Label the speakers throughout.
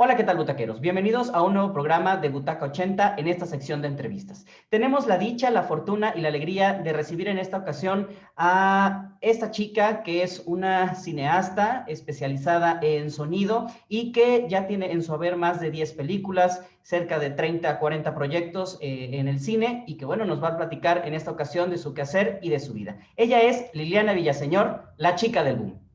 Speaker 1: Hola, ¿qué tal, butaqueros? Bienvenidos a un nuevo programa de Butaca 80 en esta sección de entrevistas. Tenemos la dicha, la fortuna y la alegría de recibir en esta ocasión a esta chica que es una cineasta especializada en sonido y que ya tiene en su haber más de 10 películas, cerca de 30 a 40 proyectos en el cine y que, bueno, nos va a platicar en esta ocasión de su quehacer y de su vida. Ella es Liliana Villaseñor, la chica del boom.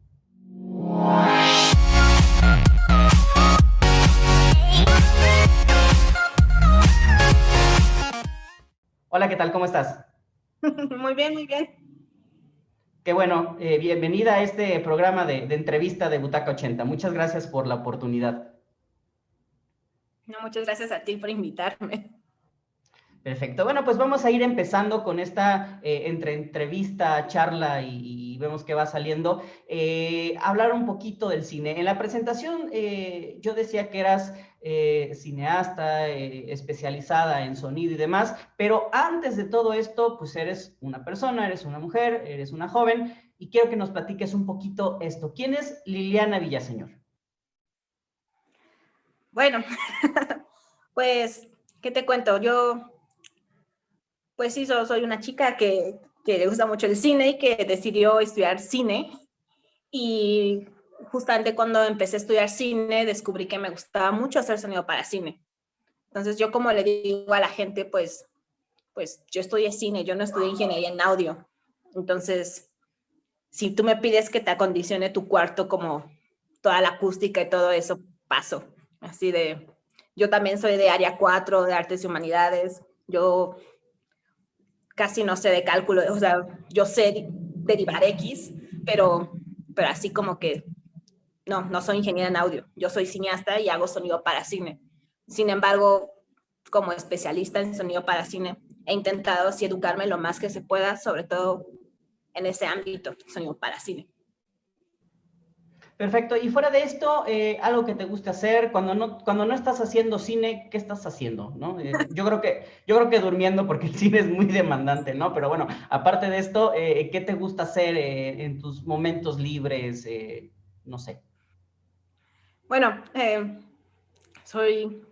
Speaker 1: Hola, ¿qué tal? ¿Cómo estás?
Speaker 2: Muy bien, muy bien.
Speaker 1: Qué bueno, bienvenida a este programa de entrevista de Butaca 80. Muchas gracias por la oportunidad.
Speaker 2: No, muchas gracias a ti por invitarme.
Speaker 1: Perfecto. Bueno, pues vamos a ir empezando con esta entrevista, charla y vemos qué va saliendo. Hablar un poquito del cine. En la presentación yo decía que eras cineasta, especializada en sonido y demás, pero antes de todo esto, pues eres una persona, eres una mujer, eres una joven y quiero que nos platiques un poquito esto. ¿Quién es Liliana Villaseñor?
Speaker 2: Bueno, pues, ¿qué te cuento? Yo, pues sí, soy una chica que le gusta mucho el cine y que decidió estudiar cine. Y justamente cuando empecé a estudiar cine, descubrí que me gustaba mucho hacer sonido para cine. Entonces, yo como le digo a la gente, pues yo estudié cine, yo no estudié ingeniería en audio. Entonces, si tú me pides que te acondicione tu cuarto como toda la acústica y todo eso, paso. Así de, yo también soy de área 4 de artes y humanidades. Yo casi no sé de cálculo, o sea, yo sé derivar X, pero así como que no soy ingeniera en audio. Yo soy cineasta y hago sonido para cine. Sin embargo, como especialista en sonido para cine, he intentado así educarme lo más que se pueda, sobre todo en ese ámbito, sonido para cine.
Speaker 1: Perfecto. Y fuera de esto, algo que te guste hacer, cuando no estás haciendo cine, ¿qué estás haciendo? ¿No? Yo creo que durmiendo, porque el cine es muy demandante, ¿no? Pero bueno, aparte de esto, ¿qué te gusta hacer en tus momentos libres? No sé.
Speaker 2: Bueno, soy,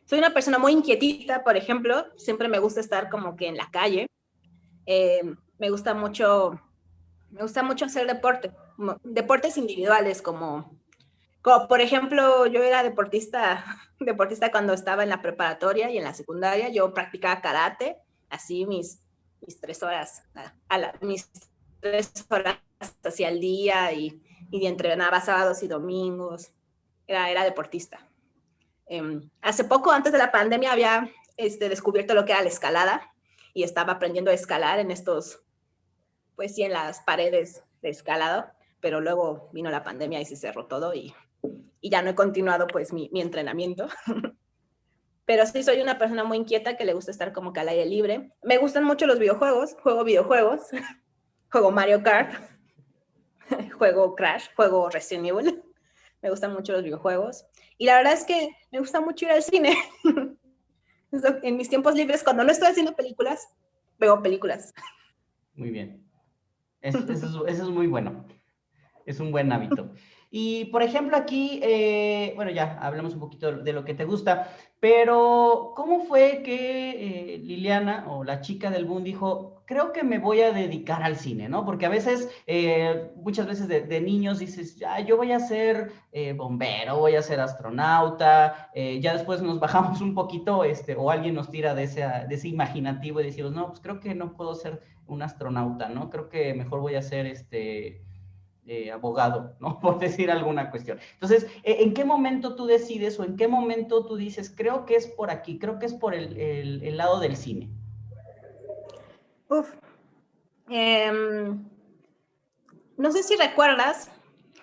Speaker 2: soy una persona muy inquietita, por ejemplo, siempre me gusta estar como que en la calle. Eh, me gusta mucho, me gusta mucho hacer deporte, deportes individuales como por ejemplo, yo era deportista cuando estaba en la preparatoria y en la secundaria. Yo practicaba karate, así mis 3 horas, mis 3 horas hacia el día y entrenaba sábados y domingos. Era deportista. Hace poco, antes de la pandemia, había descubierto lo que era la escalada y estaba aprendiendo a escalar en estos, pues sí, en las paredes de escalado, pero luego vino la pandemia y se cerró todo y ya no he continuado pues mi entrenamiento. Pero sí soy una persona muy inquieta que le gusta estar como que al aire libre. Me gustan mucho los videojuegos, juego videojuegos, juego Mario Kart, juego Crash, juego Resident Evil. Me gustan mucho los videojuegos. Y la verdad es que me gusta mucho ir al cine. En mis tiempos libres, cuando no estoy haciendo películas, veo películas.
Speaker 1: Muy bien. Eso es muy bueno. Es un buen hábito. Y, por ejemplo, aquí, bueno, ya hablamos un poquito de lo que te gusta, pero ¿cómo fue que Liliana o la chica del boom dijo, creo que me voy a dedicar al cine, ¿no? Porque a veces, muchas veces de niños dices, ah, yo voy a ser bombero, voy a ser astronauta, ya después nos bajamos un poquito, o alguien nos tira de ese imaginativo y decimos, no, pues creo que no puedo ser un astronauta, ¿no? Creo que mejor voy a ser abogado, ¿no? Por decir alguna cuestión. Entonces, ¿en qué momento tú decides o en qué momento tú dices, creo que es por aquí, creo que es por el lado del cine?
Speaker 2: Uf. No sé si recuerdas,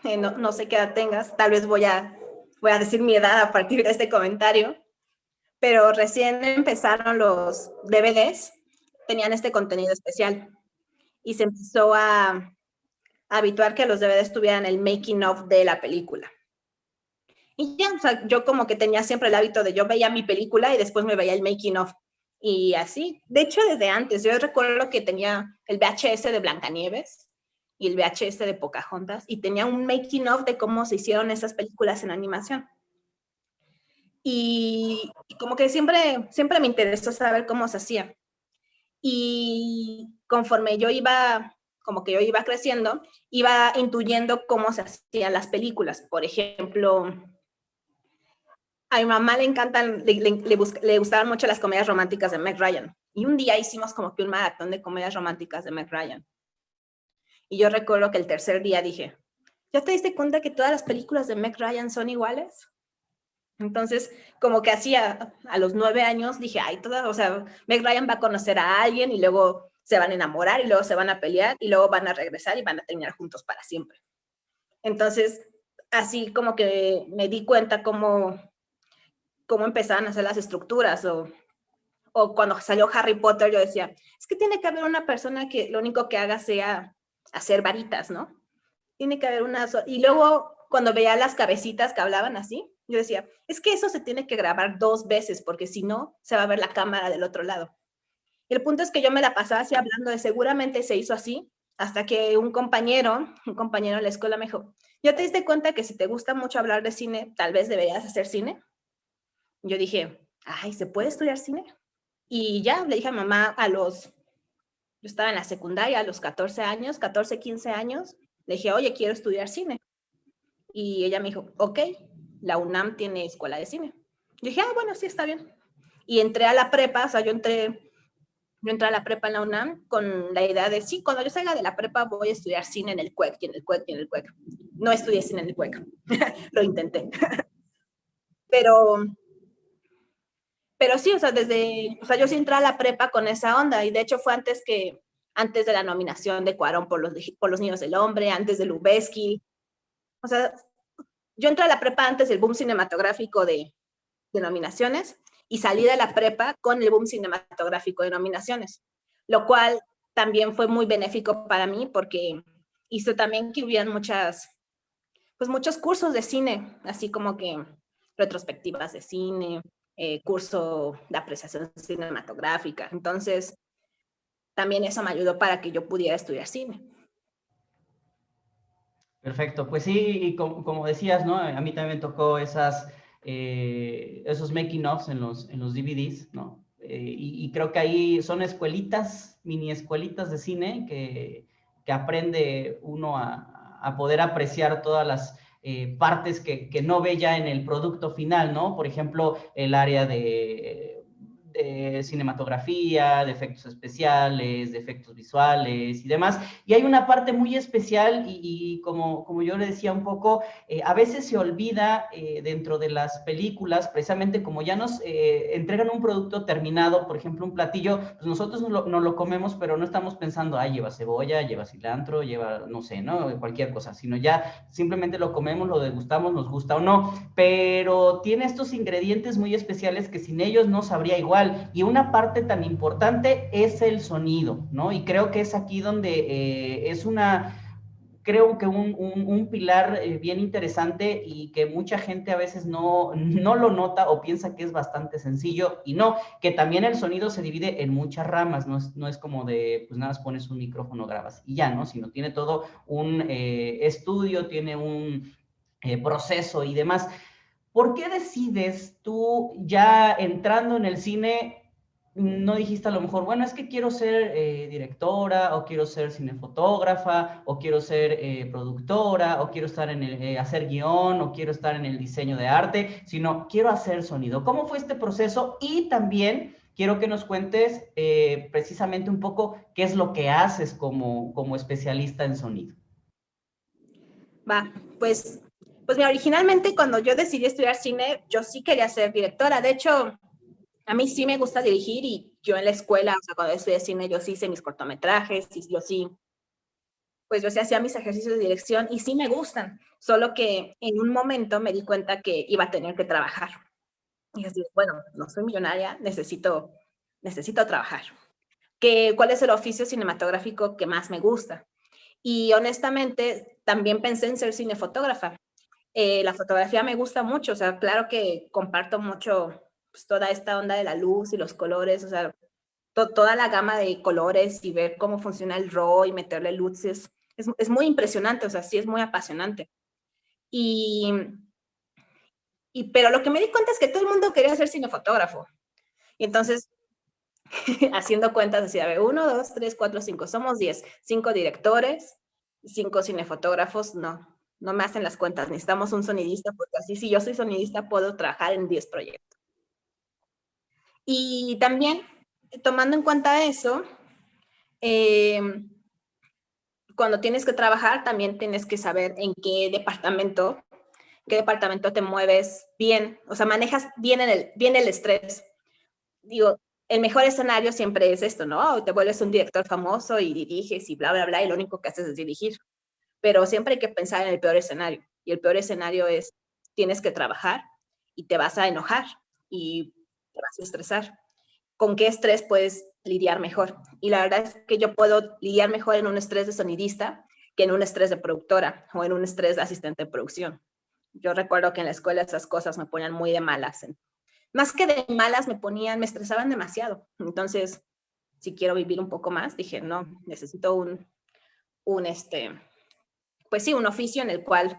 Speaker 2: no sé qué edad tengas, tal vez voy a decir mi edad a partir de este comentario, pero recién empezaron los DVDs, tenían este contenido especial y se empezó a habituar que los DVDs tuvieran el making of de la película. Y ya, o sea, yo como que tenía siempre el hábito de yo veía mi película y después me veía el making of. Y así, de hecho desde antes, yo recuerdo que tenía el VHS de Blancanieves y el VHS de Pocahontas y tenía un making of de cómo se hicieron esas películas en animación. y como que siempre me interesó saber cómo se hacía. Y conforme como que yo iba creciendo, iba intuyendo cómo se hacían las películas. Por ejemplo, a mi mamá le encantan, le gustaban mucho las comedias románticas de Meg Ryan. Y un día hicimos como que un maratón de comedias románticas de Meg Ryan. Y yo recuerdo que el tercer día dije, ¿ya te diste cuenta que todas las películas de Meg Ryan son iguales? Entonces, como que hacía a los 9 años, dije, ay, o sea, Meg Ryan va a conocer a alguien y luego se van a enamorar y luego se van a pelear y luego van a regresar y van a terminar juntos para siempre. Entonces, así como que me di cuenta cómo empezaban a hacer las estructuras o cuando salió Harry Potter yo decía, es que tiene que haber una persona que lo único que haga sea hacer varitas, ¿no? Tiene que haber una... Y luego cuando veía las cabecitas que hablaban así, yo decía, es que eso se tiene que grabar 2 veces porque si no, se va a ver la cámara del otro lado. Y el punto es que yo me la pasaba así hablando de seguramente se hizo así, hasta que un compañero de la escuela me dijo, ¿ya te diste cuenta que si te gusta mucho hablar de cine, tal vez deberías hacer cine? Yo dije, ay, ¿se puede estudiar cine? Y ya le dije a mamá yo estaba en la secundaria a los 14 años, 14, 15 años, le dije, oye, quiero estudiar cine. Y ella me dijo, ok, la UNAM tiene escuela de cine. Yo dije, ah, bueno, sí, está bien. Y entré a la prepa, o sea, yo entré a la prepa en la UNAM con la idea de, sí, cuando yo salga de la prepa voy a estudiar cine en el CUEC, y en el CUEC, y en el CUEC. No estudié cine en el CUEC, lo intenté. Pero, pero sí, o sea, yo sí entré a la prepa con esa onda, y de hecho fue antes de la nominación de Cuarón por los Niños del Hombre, antes de Lubeski. O sea, yo entré a la prepa antes del boom cinematográfico de nominaciones y salí de la prepa con el boom cinematográfico de nominaciones, lo cual también fue muy benéfico para mí porque hizo también que hubieran pues muchos cursos de cine, así como que retrospectivas de cine, curso de apreciación cinematográfica. Entonces, también eso me ayudó para que yo pudiera estudiar cine.
Speaker 1: Perfecto, pues sí, y como decías, ¿no? A mí también me tocó esos making ofs en los DVDs, ¿no? Y creo que ahí son escuelitas, mini escuelitas de cine que aprende uno a poder apreciar todas las partes que no ve ya en el producto final, ¿no? Por ejemplo, el área de cinematografía, de efectos especiales, de efectos visuales y demás. Y hay una parte muy especial y como yo le decía un poco, a veces se olvida dentro de las películas, precisamente como ya nos entregan un producto terminado, por ejemplo, un platillo, pues nosotros no lo comemos, pero no estamos pensando, ah, lleva cebolla, lleva cilantro, lleva, no sé, ¿no? Cualquier cosa, sino ya simplemente lo comemos, lo degustamos, nos gusta o no, pero tiene estos ingredientes muy especiales que sin ellos no sabría igual. Y una parte tan importante es el sonido, ¿no? Y creo que es aquí donde creo que un pilar bien interesante y que mucha gente a veces no lo nota o piensa que es bastante sencillo y no, que también el sonido se divide en muchas ramas, no es como de, pues nada más pones un micrófono, grabas y ya, ¿no? Sino tiene todo un estudio, tiene un proceso y demás. ¿Por qué decides tú ya entrando en el cine, no dijiste a lo mejor, bueno, es que quiero ser directora o quiero ser cinefotógrafa o quiero ser productora o quiero estar hacer guión o quiero estar en el diseño de arte, sino quiero hacer sonido? ¿Cómo fue este proceso? Y también quiero que nos cuentes precisamente un poco qué es lo que haces como especialista en sonido.
Speaker 2: Va, pues mira, originalmente cuando yo decidí estudiar cine, yo sí quería ser directora. De hecho, a mí sí me gusta dirigir y yo en la escuela, o sea, cuando estudié cine, yo sí hice mis cortometrajes y pues yo sí hacía mis ejercicios de dirección y sí me gustan. Solo que en un momento me di cuenta que iba a tener que trabajar. Y así, bueno, no soy millonaria, necesito trabajar. ¿Cuál es el oficio cinematográfico que más me gusta? Y honestamente, también pensé en ser cinefotógrafa. La fotografía me gusta mucho, o sea, claro que comparto mucho pues, toda esta onda de la luz y los colores, o sea, toda la gama de colores y ver cómo funciona el RAW y meterle luces, es muy impresionante, o sea, sí es muy apasionante. Y, Pero lo que me di cuenta es que todo el mundo quería ser cinefotógrafo. Y entonces, haciendo cuentas, decía, a ver, 1, 2, 3, 4, 5, somos 10, 5 directores, 5 cinefotógrafos, no me hacen las cuentas, necesitamos un sonidista, porque así si yo soy sonidista puedo trabajar en 10 proyectos. Y también, tomando en cuenta eso, cuando tienes que trabajar, también tienes que saber en qué departamento te mueves bien, o sea, manejas bien el estrés. Digo, el mejor escenario siempre es esto, ¿no? Te vuelves un director famoso y diriges y bla, bla, bla, y lo único que haces es dirigir. Pero siempre hay que pensar en el peor escenario. Y el peor escenario es, tienes que trabajar y te vas a enojar y te vas a estresar. ¿Con qué estrés puedes lidiar mejor? Y la verdad es que yo puedo lidiar mejor en un estrés de sonidista que en un estrés de productora o en un estrés de asistente de producción. Yo recuerdo que en la escuela esas cosas me ponían muy de malas. Más que de malas me estresaban demasiado. Entonces, si quiero vivir un poco más, dije, no, necesito pues sí, un oficio en el cual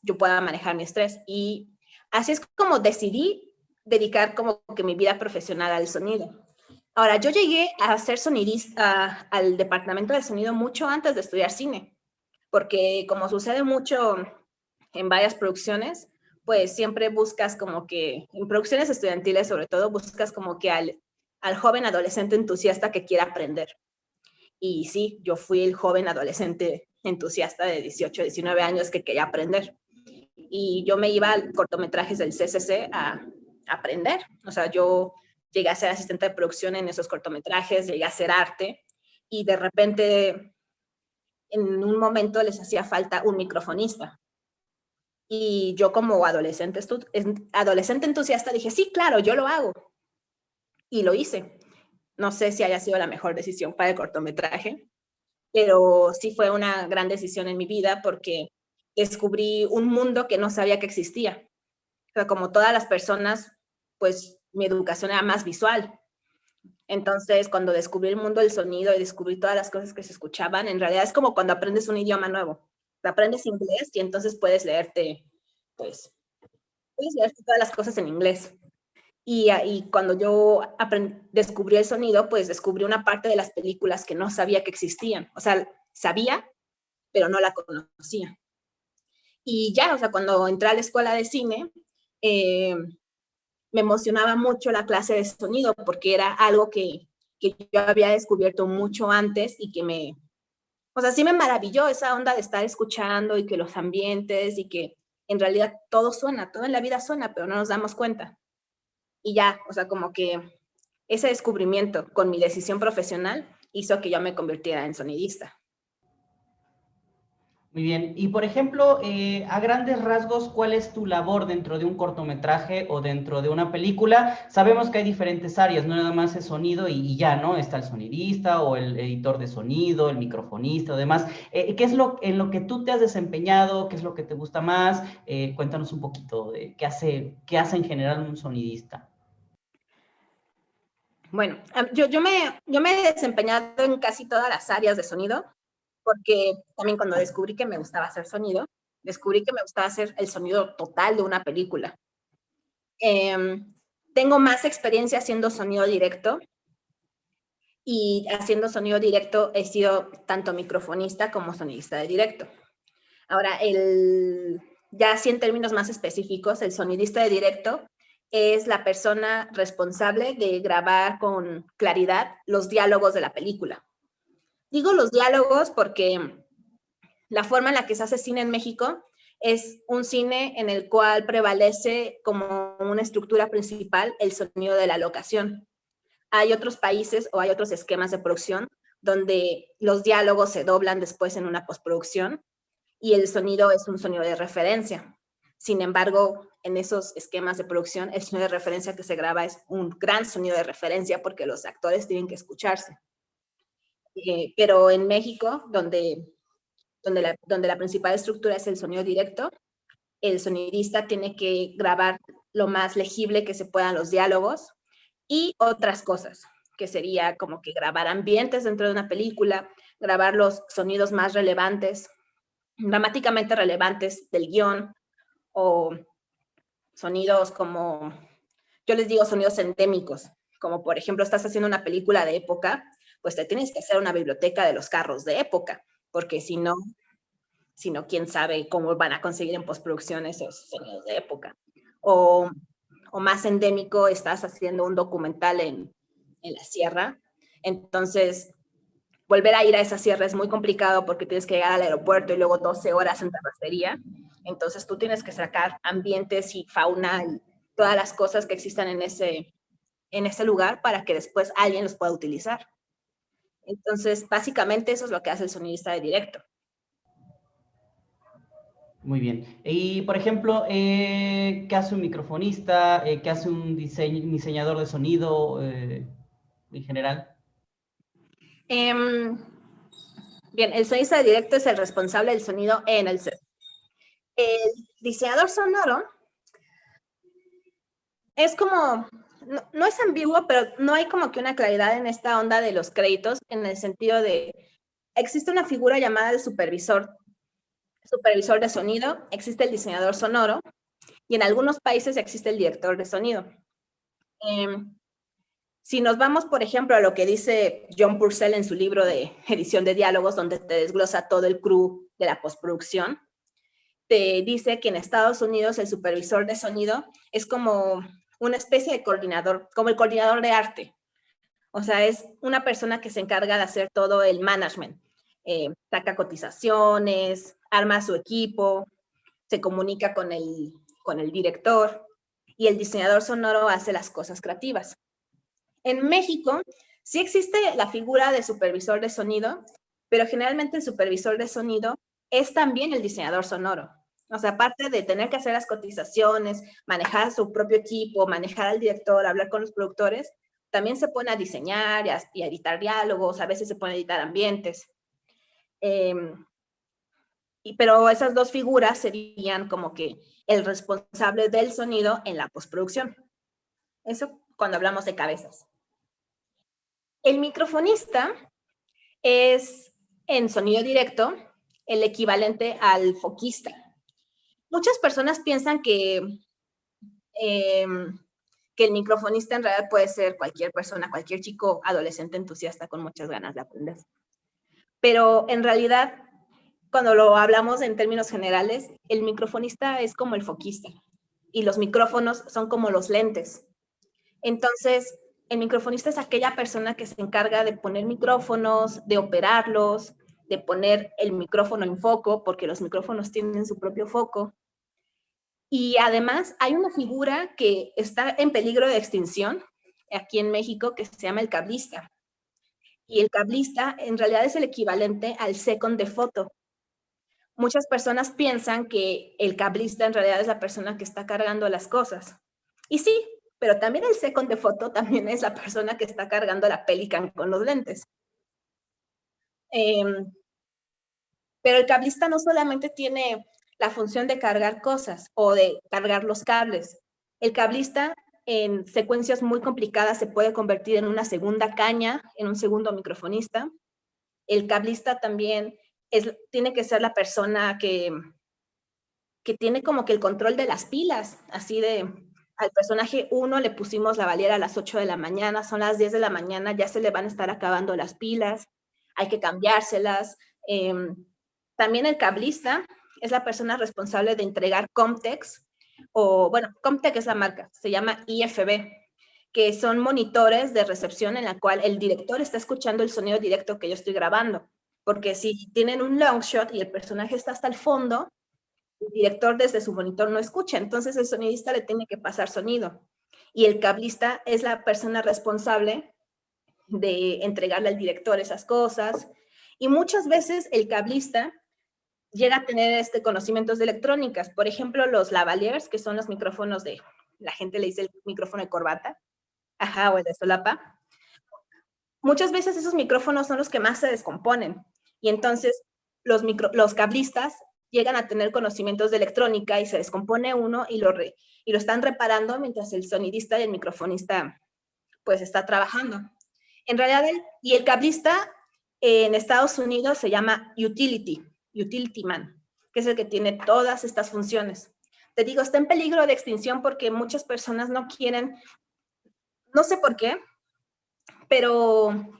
Speaker 2: yo pueda manejar mi estrés. Y así es como decidí dedicar como que mi vida profesional al sonido. Ahora, yo llegué a ser sonidista al departamento de sonido mucho antes de estudiar cine, porque como sucede mucho en varias producciones, pues siempre buscas como que, en producciones estudiantiles sobre todo, buscas como que al joven adolescente entusiasta que quiera aprender. Y sí, yo fui el joven adolescente entusiasta de 18, 19 años que quería aprender. Y yo me iba a cortometrajes del CCC a aprender. O sea, yo llegué a ser asistente de producción en esos cortometrajes, llegué a hacer arte y de repente en un momento les hacía falta un microfonista. Y yo como adolescente entusiasta dije, sí, claro, yo lo hago. Y lo hice. No sé si haya sido la mejor decisión para el cortometraje, pero sí fue una gran decisión en mi vida porque descubrí un mundo que no sabía que existía. O sea, como todas las personas, pues mi educación era más visual. Entonces, cuando descubrí el mundo del sonido y descubrí todas las cosas que se escuchaban, en realidad es como cuando aprendes un idioma nuevo. Aprendes inglés y entonces pues, puedes leerte todas las cosas en inglés. Y cuando yo descubrí el sonido, pues descubrí una parte de las películas que no sabía que existían. O sea, sabía, pero no la conocía. Y ya, o sea, cuando entré a la escuela de cine, me emocionaba mucho la clase de sonido porque era algo que yo había descubierto mucho antes y o sea, sí me maravilló esa onda de estar escuchando y que los ambientes y que en realidad todo suena, todo en la vida suena, pero no nos damos cuenta. Y ya, o sea, como que ese descubrimiento con mi decisión profesional hizo que yo me convirtiera en sonidista.
Speaker 1: Muy bien. Y por ejemplo, a grandes rasgos, ¿cuál es tu labor dentro de un cortometraje o dentro de una película? Sabemos que hay diferentes áreas, no nada más es sonido y ya, ¿no? Está el sonidista o el editor de sonido, el microfonista o demás. ¿Qué es en lo que tú te has desempeñado? ¿Qué es lo que te gusta más? Cuéntanos un poquito de qué hace en general un sonidista.
Speaker 2: Bueno, yo me he desempeñado en casi todas las áreas de sonido, porque también cuando descubrí que me gustaba hacer sonido, descubrí que me gustaba hacer el sonido total de una película. Tengo más experiencia haciendo sonido directo y haciendo sonido directo he sido tanto microfonista como sonidista de directo. Ahora, ya así en términos más específicos, el sonidista de directo es la persona responsable de grabar con claridad los diálogos de la película. Digo los diálogos porque la forma en la que se hace cine en México es un cine en el cual prevalece como una estructura principal el sonido de la locación. Hay otros países o hay otros esquemas de producción donde los diálogos se doblan después en una postproducción y el sonido es un sonido de referencia. Sin embargo, en esos esquemas de producción, el sonido de referencia que se graba es un gran sonido de referencia porque los actores tienen que escucharse. Pero en México, donde la principal estructura es el sonido directo, el sonidista tiene que grabar lo más legible que se puedan los diálogos y otras cosas, que sería como que grabar ambientes dentro de una película, grabar los sonidos más relevantes, dramáticamente relevantes del guión, o sonidos como, yo les digo sonidos endémicos, como por ejemplo estás haciendo una película de época, pues te tienes que hacer una biblioteca de los carros de época, porque si no, quién sabe cómo van a conseguir en postproducción esos sonidos de época. O más endémico, estás haciendo un documental en la sierra, entonces volver a ir a esa sierra es muy complicado porque tienes que llegar al aeropuerto y luego 12 horas en terracería. Entonces tú tienes que sacar ambientes y fauna y todas las cosas que existan en ese lugar para que después alguien los pueda utilizar. Entonces, básicamente eso es lo que hace el sonidista de directo.
Speaker 1: Muy bien. Y, por ejemplo, ¿qué hace un microfonista? ¿Qué hace un diseñador de sonido en general?
Speaker 2: Bien, el sonidista de directo es el responsable del sonido en el set. El diseñador sonoro es como, no es ambiguo, pero no hay como que una claridad en esta onda de los créditos, en el sentido de, existe una figura llamada el supervisor de sonido, existe el diseñador sonoro, y en algunos países existe el director de sonido. Si nos vamos, por ejemplo, a lo que dice John Purcell en su libro de edición de diálogos, donde te desglosa todo el crew de la postproducción, te dice que en Estados Unidos el supervisor de sonido es como una especie de coordinador, como el coordinador de arte. O sea, es una persona que se encarga de hacer todo el management. Saca cotizaciones, arma su equipo, se comunica con el director, y el diseñador sonoro hace las cosas creativas. En México sí existe la figura de supervisor de sonido, pero generalmente el supervisor de sonido es también el diseñador sonoro. O sea, aparte de tener que hacer las cotizaciones, manejar su propio equipo, manejar al director, hablar con los productores, también se pone a diseñar y a editar diálogos, a veces se pone a editar ambientes. Pero esas dos figuras serían como que el responsable del sonido en la postproducción. Eso cuando hablamos de cabezas. El microfonista es, en sonido directo, el equivalente al foquista. Muchas personas piensan que el microfonista en realidad puede ser cualquier persona, cualquier chico adolescente entusiasta con muchas ganas de aprender. Pero en realidad, cuando lo hablamos en términos generales, el microfonista es como el foquista y los micrófonos son como los lentes. Entonces, el microfonista es aquella persona que se encarga de poner micrófonos, de operarlos, de poner el micrófono en foco, porque los micrófonos tienen su propio foco. Y además hay una figura que está en peligro de extinción aquí en México que se llama el cablista. Y el cablista en realidad es el equivalente al second de foto. Muchas personas piensan que el cablista en realidad es la persona que está cargando las cosas. Y sí, pero también el second de foto también es la persona que está cargando la Pelican con los lentes. Pero el cablista no solamente tiene la función de cargar cosas o de cargar los cables. El cablista en secuencias muy complicadas se puede convertir en una segunda caña, en un segundo microfonista. El cablista también tiene que ser la persona que tiene como que el control de las pilas, así de, al personaje 1 le pusimos la baliera a las 8 de la mañana, son las 10 de la mañana, ya se le van a estar acabando las pilas, hay que cambiárselas. También el cablista es la persona responsable de entregar Comtex, o bueno, Comtech es la marca, se llama IFB, que son monitores de recepción en la cual el director está escuchando el sonido directo que yo estoy grabando, porque si tienen un long shot y el personaje está hasta el fondo, el director desde su monitor no escucha, entonces el sonidista le tiene que pasar sonido. Y el cablista es la persona responsable de entregarle al director esas cosas. Y muchas veces el cablista llega a tener conocimientos de electrónicas. Por ejemplo, los lavaliers, que son los micrófonos de, la gente le dice el micrófono de corbata, ajá, o el de solapa. Muchas veces esos micrófonos son los que más se descomponen. Y entonces los cablistas llegan a tener conocimientos de electrónica y se descompone uno y lo están reparando mientras el sonidista y el microfonista pues está trabajando. En realidad, el cablista en Estados Unidos se llama utility man, que es el que tiene todas estas funciones. te digo, está en peligro de extinción porque muchas personas no quieren, no sé por qué, pero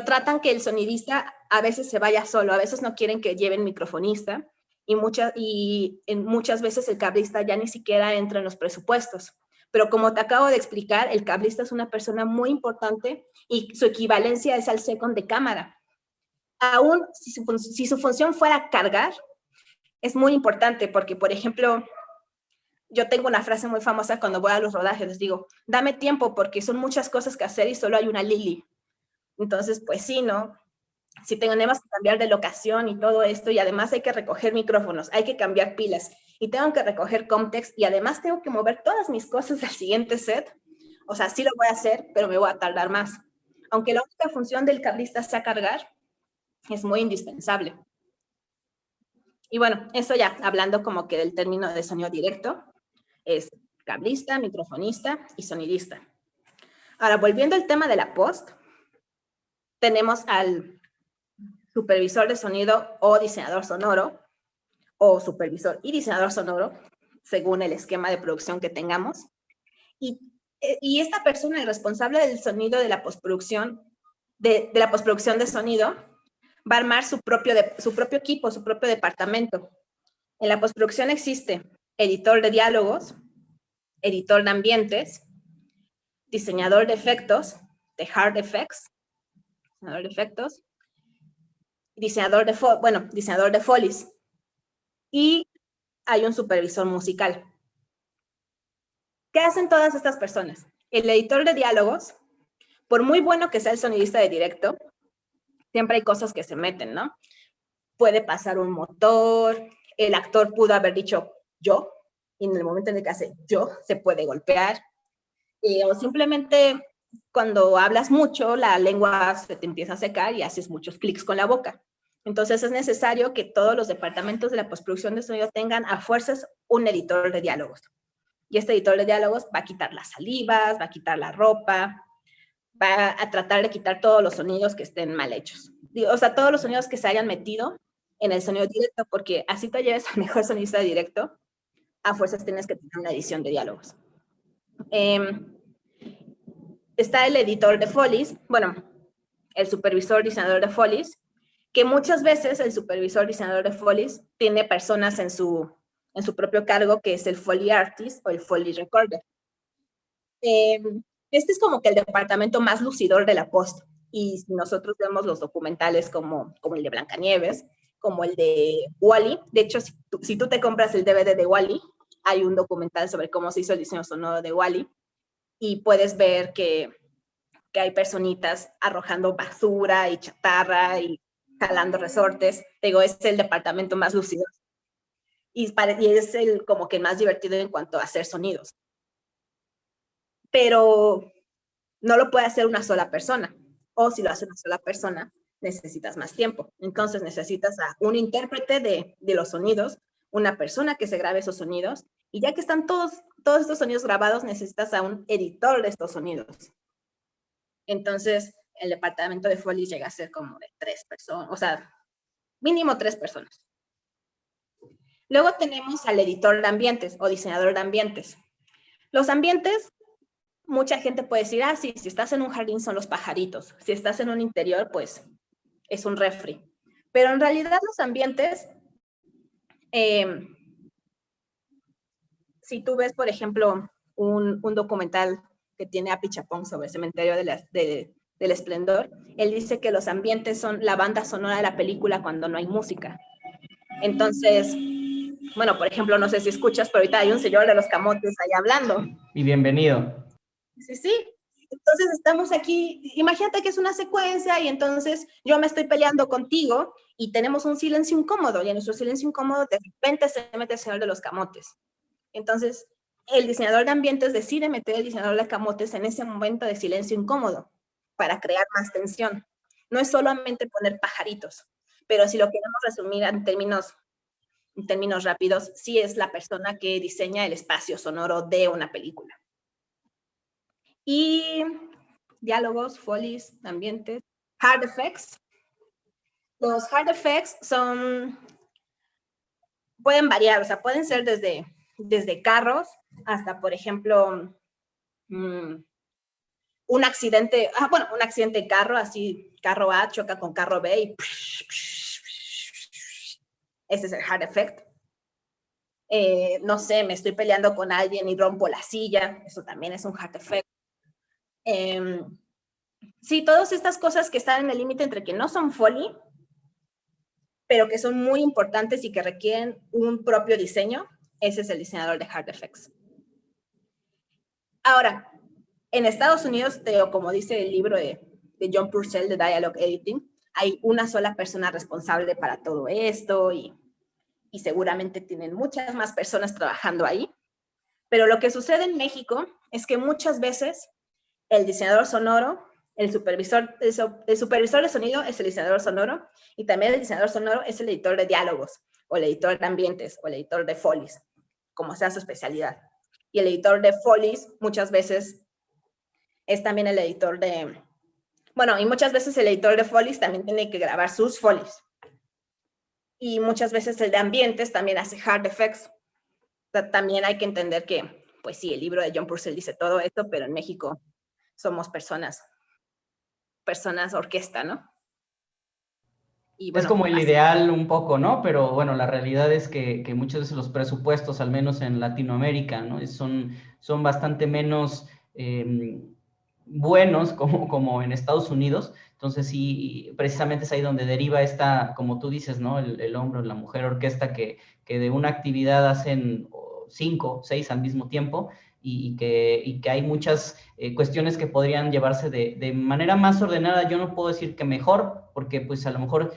Speaker 2: tratan que el sonidista a veces se vaya solo, a veces no quieren que lleven microfonista y muchas veces el cablista ya ni siquiera entra en los presupuestos. Pero como te acabo de explicar, el cablista es una persona muy importante y su equivalencia es al second de cámara. Aún si su función fuera cargar, es muy importante porque, por ejemplo, yo tengo una frase muy famosa cuando voy a los rodajes, les digo, dame tiempo porque son muchas cosas que hacer y solo hay una Lili. Entonces, pues sí, ¿no? Si tenemos que cambiar de locación y todo esto, y además hay que recoger micrófonos, hay que cambiar pilas, y tengo que recoger Comtex, y además tengo que mover todas mis cosas al siguiente set, o sea, sí lo voy a hacer, pero me voy a tardar más. Aunque la única función del cablista sea cargar, es muy indispensable. Y bueno, eso ya, hablando como que del término de sonido directo, es cablista, microfonista y sonidista. Ahora, volviendo al tema de la post, tenemos al supervisor de sonido o diseñador sonoro, o supervisor y diseñador sonoro, según el esquema de producción que tengamos. Y esta persona, el responsable del sonido de la postproducción, de la postproducción de sonido, va a armar su propio equipo, su propio departamento. En la postproducción existe editor de diálogos, editor de ambientes, diseñador de efectos, de hard effects, diseñador de efectos, diseñador de folies, y hay un supervisor musical. ¿Qué hacen todas estas personas? El editor de diálogos, por muy bueno que sea el sonidista de directo, siempre hay cosas que se meten, ¿no? Puede pasar un motor, el actor pudo haber dicho yo, y en el momento en el que hace yo, se puede golpear, o simplemente cuando hablas mucho, la lengua se te empieza a secar y haces muchos clics con la boca. Entonces es necesario que todos los departamentos de la postproducción de sonido tengan a fuerzas un editor de diálogos. Y este editor de diálogos va a quitar las salivas, va a quitar la ropa, va a tratar de quitar todos los sonidos que estén mal hechos. O sea, todos los sonidos que se hayan metido en el sonido directo, porque así te lleves al mejor sonidista de directo, a fuerzas tienes que tener una edición de diálogos. Está el editor de folies, bueno, el supervisor diseñador de folies, que muchas veces el supervisor diseñador de folies tiene personas en su propio cargo, que es el Foley Artist o el Foley Recorder. Este es como que el departamento más lucidor de la post. Y si nosotros vemos los documentales como el de Blancanieves, como el de Wall-E, de hecho, si tú te compras el DVD de Wall-E, hay un documental sobre cómo se hizo el diseño sonoro de Wall-E, y puedes ver que hay personitas arrojando basura y chatarra y jalando resortes. Digo, es el departamento más lúcido. Y es como que el más divertido en cuanto a hacer sonidos. Pero no lo puede hacer una sola persona. O si lo hace una sola persona, necesitas más tiempo. Entonces necesitas a un intérprete de los sonidos, una persona que se grabe esos sonidos, y ya que están todos estos sonidos grabados, necesitas a un editor de estos sonidos. Entonces, el departamento de Foley llega a ser como de 3 personas, o sea, mínimo 3 personas. Luego tenemos al editor de ambientes o diseñador de ambientes. Los ambientes, mucha gente puede decir, sí, si estás en un jardín son los pajaritos, si estás en un interior, pues es un refri. Pero en realidad los ambientes, si tú ves, por ejemplo, un documental que tiene a Pichapong sobre el cementerio del Esplendor, él dice que los ambientes son la banda sonora de la película cuando no hay música. Entonces, bueno, por ejemplo, no sé si escuchas, pero ahorita hay un señor de los camotes ahí hablando.
Speaker 1: Y bienvenido.
Speaker 2: Sí. Entonces estamos aquí, imagínate que es una secuencia y entonces yo me estoy peleando contigo y tenemos un silencio incómodo, y en nuestro silencio incómodo de repente se mete el señor de los camotes. Entonces, el diseñador de ambientes decide meter el diseñador de camotes en ese momento de silencio incómodo para crear más tensión. No es solamente poner pajaritos, pero si lo queremos resumir en términos rápidos, sí es la persona que diseña el espacio sonoro de una película. Y diálogos, folies, ambientes, hard effects. Los hard effects pueden variar, o sea, pueden ser desde desde carros hasta, por ejemplo, un accidente de carro, así carro A choca con carro B y ese es el hard effect. No sé, me estoy peleando con alguien y rompo la silla, eso también es un hard effect. Sí, todas estas cosas que están en el límite entre que no son Foley, pero que son muy importantes y que requieren un propio diseño, ese es el diseñador de hard effects. Ahora, en Estados Unidos, como dice el libro de John Purcell de Dialogue Editing, hay una sola persona responsable para todo esto y seguramente tienen muchas más personas trabajando ahí. Pero lo que sucede en México es que muchas veces el diseñador sonoro, el supervisor de sonido es el diseñador sonoro y también el diseñador sonoro es el editor de diálogos o el editor de ambientes o el editor de folies, como sea su especialidad. Y el editor de folies muchas veces es también el editor de... Bueno, y muchas veces el editor de folies también tiene que grabar sus folies. Y muchas veces el de ambientes también hace hard effects. O sea, también hay que entender que, pues sí, el libro de John Purcell dice todo esto, pero en México somos personas orquesta, ¿no?
Speaker 1: Y bueno, es como el ideal un poco, ¿no? Pero bueno, la realidad es que muchas veces los presupuestos, al menos en Latinoamérica, ¿no? Son bastante menos buenos como en Estados Unidos. Entonces sí, precisamente es ahí donde deriva esta, como tú dices, ¿no? El hombre o la mujer orquesta que de una actividad hacen 5, 6 al mismo tiempo. Y que hay muchas cuestiones que podrían llevarse de manera más ordenada. Yo no puedo decir que mejor, porque pues a lo mejor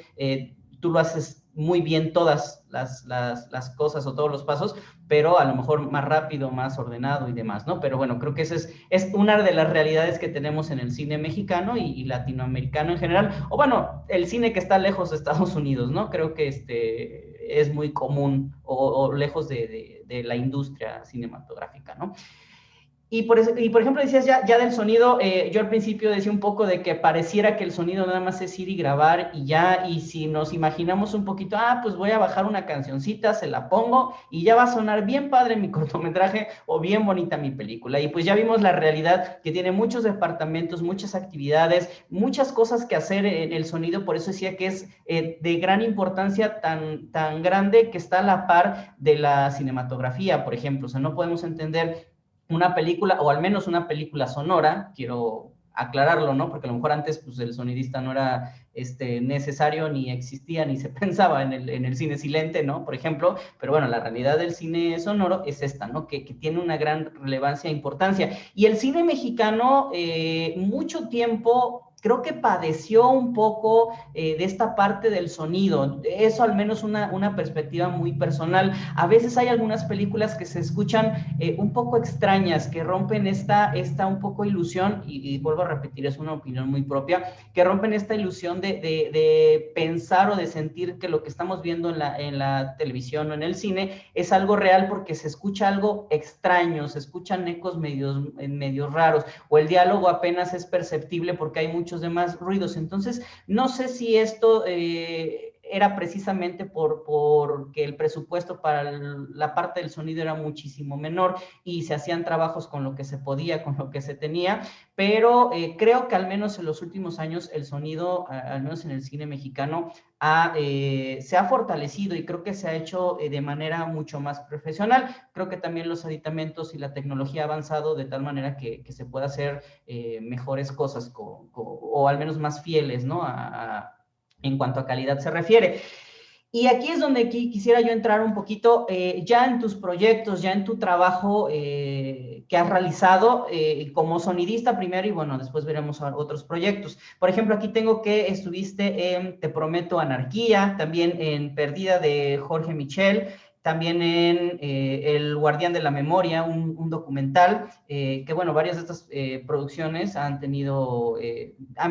Speaker 1: tú lo haces muy bien todas las cosas o todos los pasos, pero a lo mejor más rápido, más ordenado y demás, ¿no? Pero bueno, creo que esa es una de las realidades que tenemos en el cine mexicano y latinoamericano en general, o bueno, el cine que está lejos de Estados Unidos, ¿no? Creo que es muy común o lejos de la industria cinematográfica, ¿no? Y por ejemplo, decías ya del sonido, yo al principio decía un poco de que pareciera que el sonido nada más es ir y grabar y ya, y si nos imaginamos un poquito, pues voy a bajar una cancioncita, se la pongo y ya va a sonar bien padre mi cortometraje o bien bonita mi película. Y pues ya vimos la realidad que tiene muchos departamentos, muchas actividades, muchas cosas que hacer en el sonido, por eso decía que es de gran importancia, tan grande que está a la par de la cinematografía, por ejemplo. O sea, no podemos entender una película, o al menos una película sonora, quiero aclararlo, ¿no? Porque a lo mejor antes pues, el sonidista no era necesario, ni existía, ni se pensaba en el cine silente, ¿no? Por ejemplo, pero bueno, la realidad del cine sonoro es esta, ¿no? Que tiene una gran relevancia e importancia. Y el cine mexicano, mucho tiempo creo que padeció un poco de esta parte del sonido. Eso al menos una perspectiva muy personal. A veces hay algunas películas que se escuchan un poco extrañas, que rompen esta un poco ilusión, y vuelvo a repetir, es una opinión muy propia, que rompen esta ilusión de pensar o de sentir que lo que estamos viendo en la televisión o en el cine es algo real, porque se escucha algo extraño, se escuchan ecos medios raros, o el diálogo apenas es perceptible porque hay muchos demás ruidos. Entonces, no sé si esto era precisamente porque el presupuesto para la parte del sonido era muchísimo menor y se hacían trabajos con lo que se podía, con lo que se tenía, pero creo que al menos en los últimos años el sonido, al menos en el cine mexicano, se ha fortalecido y creo que se ha hecho de manera mucho más profesional. Creo que también los aditamentos y la tecnología ha avanzado de tal manera que se pueda hacer mejores cosas o al menos más fieles, ¿no? En cuanto a calidad se refiere. Y aquí es donde quisiera yo entrar un poquito, ya en tus proyectos, ya en tu trabajo que has realizado como sonidista primero, y bueno, después veremos otros proyectos. Por ejemplo, aquí tengo que estuviste en Te Prometo Anarquía, también en Perdida de Jorge Michel, también en El Guardián de la Memoria, un documental, que bueno, varias de estas producciones han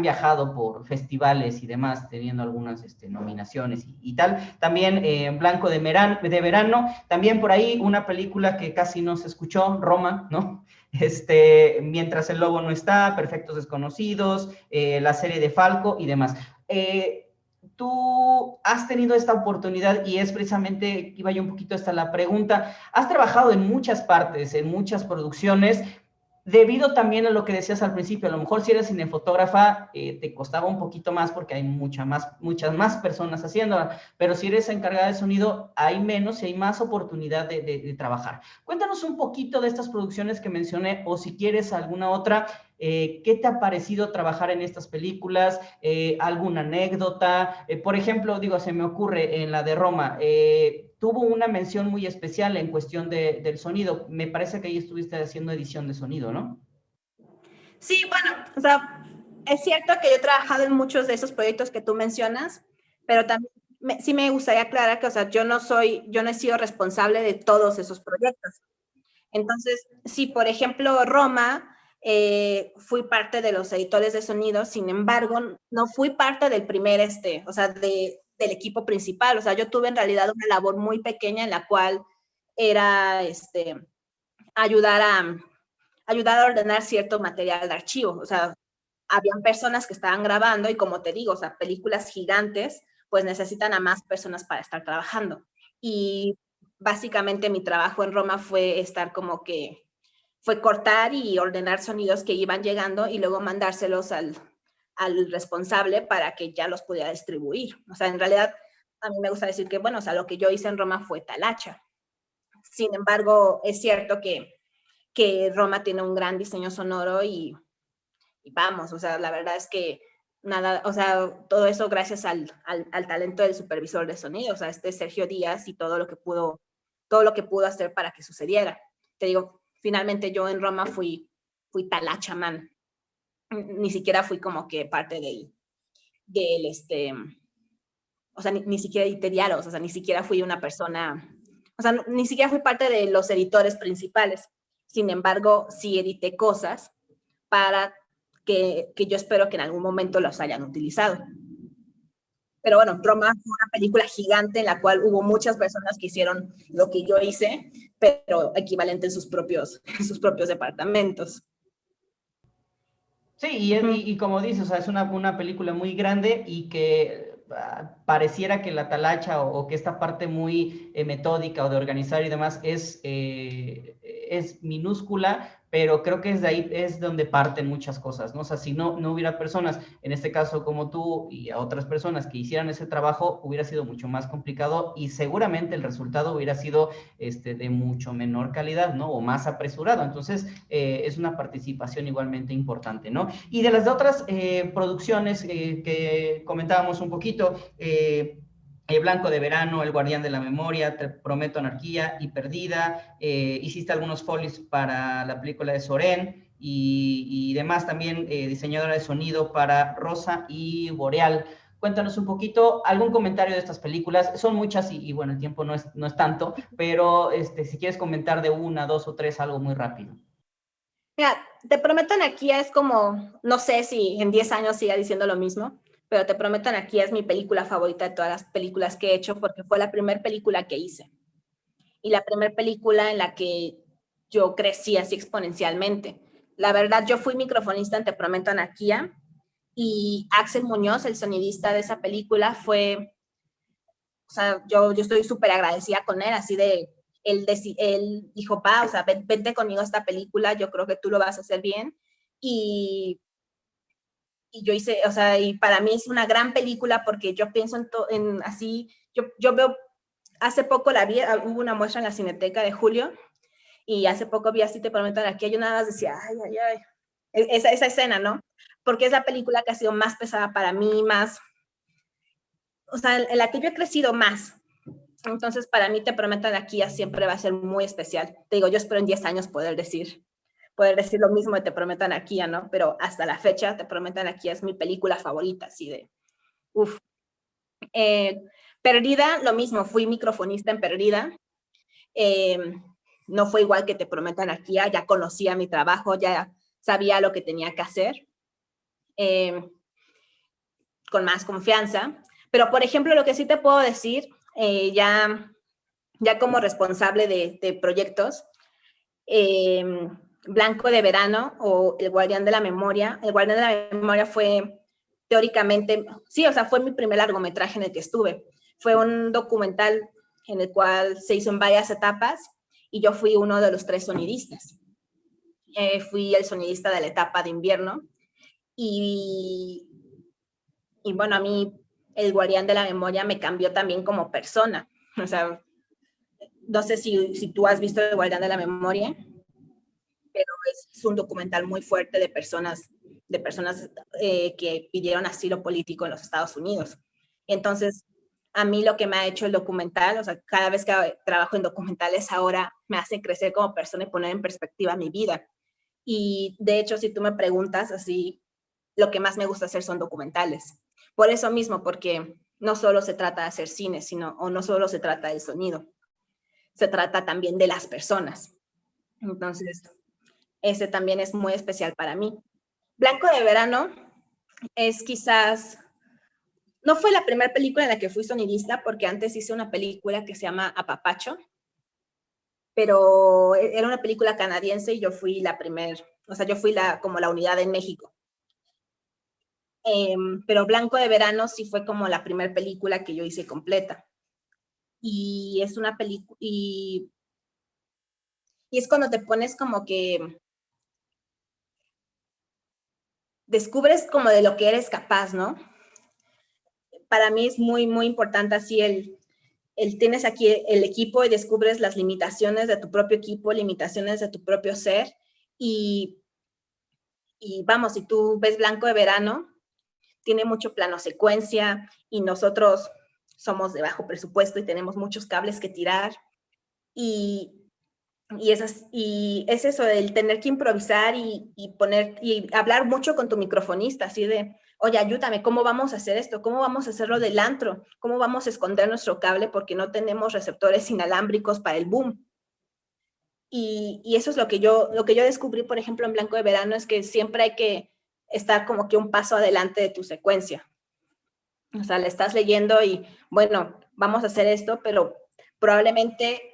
Speaker 1: viajado por festivales y demás, teniendo algunas nominaciones y tal. También Blanco de Verano, también por ahí una película que casi no se escuchó, Roma, ¿no? Mientras el lobo no está, Perfectos Desconocidos, la serie de Falco y demás. tú has tenido esta oportunidad y es precisamente, iba yo un poquito hasta la pregunta, has trabajado en muchas partes, en muchas producciones, debido también a lo que decías al principio, a lo mejor si eres cinefotógrafa te costaba un poquito más porque hay muchas más personas haciéndola, pero si eres encargada de sonido hay menos y hay más oportunidad de trabajar. Cuéntanos un poquito de estas producciones que mencioné o si quieres alguna otra. ¿Qué te ha parecido trabajar en estas películas? ¿Alguna anécdota? Por ejemplo, digo, se me ocurre en la de Roma, tuvo una mención muy especial en cuestión del sonido. Me parece que ahí estuviste haciendo edición de sonido, ¿no?
Speaker 2: Sí, bueno, o sea, es cierto que yo he trabajado en muchos de esos proyectos que tú mencionas, pero también sí me gustaría aclarar que, o sea, yo no he sido responsable de todos esos proyectos. Entonces, si por ejemplo Roma, fui parte de los editores de sonido, sin embargo, no fui parte del primer, o sea, del equipo principal. O sea, yo tuve en realidad una labor muy pequeña en la cual era, ayudar a, ayudar a ordenar cierto material de archivo. O sea, habían personas que estaban grabando y como te digo, o sea, películas gigantes, pues necesitan a más personas para estar trabajando. Y básicamente mi trabajo en Roma fue estar como que, fue cortar y ordenar sonidos que iban llegando y luego mandárselos al responsable para que ya los pudiera distribuir. O sea, en realidad a mí me gusta decir que, bueno, o sea, lo que yo hice en Roma fue talacha. Sin embargo, es cierto que Roma tiene un gran diseño sonoro y vamos, o sea, la verdad es que nada, o sea, todo eso gracias al talento del supervisor de sonido, o sea, Sergio Díaz y todo lo que pudo hacer para que sucediera. Te digo, finalmente yo en Roma fui talacha, man. Ni siquiera fui como que parte del o sea, ni siquiera edité diálogos, o sea, ni siquiera fui una persona, o sea, ni siquiera fui parte de los editores principales. Sin embargo, sí edité cosas para que yo espero que en algún momento los hayan utilizado. Pero bueno, Roma fue una película gigante en la cual hubo muchas personas que hicieron lo que yo hice, pero equivalente en sus propios departamentos.
Speaker 1: Sí, y como dices, o sea, es una película muy grande y que pareciera que la talacha o que esta parte muy metódica o de organizar y demás es minúscula, pero creo que es de ahí es donde parten muchas cosas, ¿no? O sea, si no hubiera personas, en este caso como tú y a otras personas que hicieran ese trabajo, hubiera sido mucho más complicado y seguramente el resultado hubiera sido de mucho menor calidad, ¿no? O más apresurado. Entonces, es una participación igualmente importante, ¿no? Y de las otras producciones que comentábamos un poquito, el Blanco de Verano, El Guardián de la Memoria, Te Prometo Anarquía y Perdida, hiciste algunos folies para la película de Sorén y demás también, diseñadora de sonido para Rosa y Boreal. Cuéntanos un poquito, algún comentario de estas películas. Son muchas y bueno, el tiempo no es tanto, pero si quieres comentar de una, dos o tres, algo muy rápido.
Speaker 2: Mira, Te Prometo Anarquía es como, no sé si en 10 años siga diciendo lo mismo, pero Te Prometo Anarquía es mi película favorita de todas las películas que he hecho porque fue la primera película que hice y la primera película en la que yo crecí así exponencialmente. La verdad, yo fui microfonista en Te Prometo Anarquía y Axel Muñoz, el sonidista de esa película, o sea, yo estoy súper agradecida con él, así de, él dijo, pa, o sea, vente conmigo a esta película, yo creo que tú lo vas a hacer bien. Y, y yo hice, o sea, y para mí es una gran película porque yo pienso en así, yo veo, hace poco la vi, hubo una muestra en la Cineteca de Julio, y hace poco vi así Te Prometo Anarquía, yo nada más decía, ay, ay, ay, esa escena, ¿no? Porque es la película que ha sido más pesada para mí, más, o sea, en la que yo he crecido más. Entonces, para mí, Te Prometo Anarquía siempre va a ser muy especial. Te digo, yo espero en 10 años poder decir lo mismo de Te Prometo Anarquía, ¿no? Pero hasta la fecha, Te Prometo Anarquía es mi película favorita, así de, uff. Eh, Perdida, lo mismo, fui microfonista en Perdida. Eh, no fue igual que Te Prometo Anarquía, ya conocía mi trabajo, ya sabía lo que tenía que hacer, eh, con más confianza. Pero, por ejemplo, lo que sí te puedo decir, ya como responsable de proyectos, Blanco de Verano o El Guardián de la Memoria. El Guardián de la Memoria fue teóricamente, sí, o sea, fue mi primer largometraje en el que estuve. Fue un documental en el cual se hizo en varias etapas y yo fui uno de los 3 sonidistas. Fui el sonidista de la etapa de invierno y, y bueno, a mí el Guardián de la Memoria me cambió también como persona. O sea, no sé si tú has visto el Guardián de la Memoria, pero es un documental muy fuerte de personas que pidieron asilo político en los Estados Unidos. Entonces, a mí lo que me ha hecho el documental, o sea, cada vez que trabajo en documentales ahora me hace crecer como persona y poner en perspectiva mi vida. Y de hecho, si tú me preguntas así, lo que más me gusta hacer son documentales. Por eso mismo, porque no solo se trata de hacer cine, o no solo se trata del sonido, se trata también de las personas. Entonces, ese también es muy especial para mí. Blanco de Verano es quizás, no fue la primera película en la que fui sonidista, porque antes hice una película que se llama Apapacho, pero era una película canadiense y yo fui la primera, o sea, yo fui como la unidad en México. Pero Blanco de Verano sí fue como la primera película que yo hice completa. Y es una película, y es cuando te pones como que descubres como de lo que eres capaz, ¿no? Para mí es muy, muy importante así tienes aquí el equipo y descubres las limitaciones de tu propio equipo, limitaciones de tu propio ser. Y, y vamos, si tú ves Blanco de Verano, tiene mucho plano secuencia y nosotros somos de bajo presupuesto y tenemos muchos cables que tirar. Y, y es eso, el tener que improvisar y hablar mucho con tu microfonista, así de, oye, ayúdame, ¿cómo vamos a hacer esto? ¿Cómo vamos a hacerlo del antro? ¿Cómo vamos a esconder nuestro cable porque no tenemos receptores inalámbricos para el boom? Y eso es lo que yo descubrí, por ejemplo, en Blanco de Verano, es que siempre hay que estar como que un paso adelante de tu secuencia. O sea, le estás leyendo y, bueno, vamos a hacer esto, pero probablemente